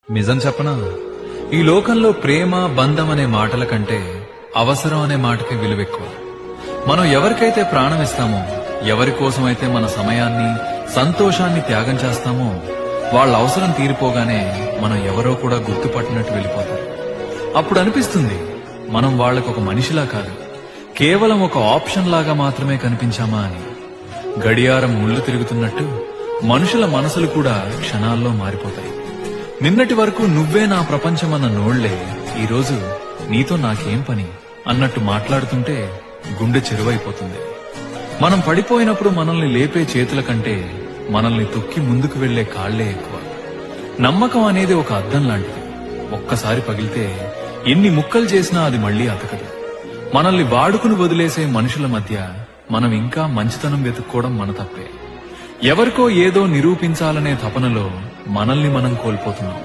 నిజం చెప్పనా, ఈ లోకంలో ప్రేమ బంధం అనే మాటల కంటే అవసరం అనే మాటకి విలువెక్కువ. మనం ఎవరికైతే ప్రాణం ఇస్తామో, ఎవరి కోసమైతే మన సమయాన్ని సంతోషాన్ని త్యాగం చేస్తామో, వాళ్ళ అవసరం తీరిపోగానే మనం ఎవరో కూడా గుర్తుపట్టినట్టు వెళ్ళిపోతారు. అప్పుడు అనిపిస్తుంది మనం వాళ్లకు ఒక మనిషిలా కాదు, కేవలం ఒక ఆప్షన్ లాగా మాత్రమే కనిపించామా అని. గడియారం ముళ్ళు తిరుగుతున్నట్టు మనుషుల మనసులు కూడా క్షణాల్లో మారిపోతాయి. నిన్నటి వరకు నువ్వే నా ప్రపంచమన్న నోళ్లే ఈరోజు నీతో నాకేం పని అన్నట్టు మాట్లాడుతుంటే గుండె చెరువైపోతుంది. మనం పడిపోయినప్పుడు మనల్ని లేపే చేతుల కంటే మనల్ని తొక్కి ముందుకు వెళ్లే కాళ్లే ఎక్కువ. నమ్మకం అనేది ఒక అద్దం లాంటిది. ఒక్కసారి పగిలితే ఎన్ని ముక్కలు చేసినా అది మళ్లీ అతకదు. మనల్ని వాడుకుని వదిలేసే మనుషుల మధ్య మనం ఇంకా మంచితనం వెతుక్కోవడం మన తప్పే. ఎవరికో ఏదో నిరూపించాలనే తపనలో మనల్ని మనం కోల్పోతున్నాం.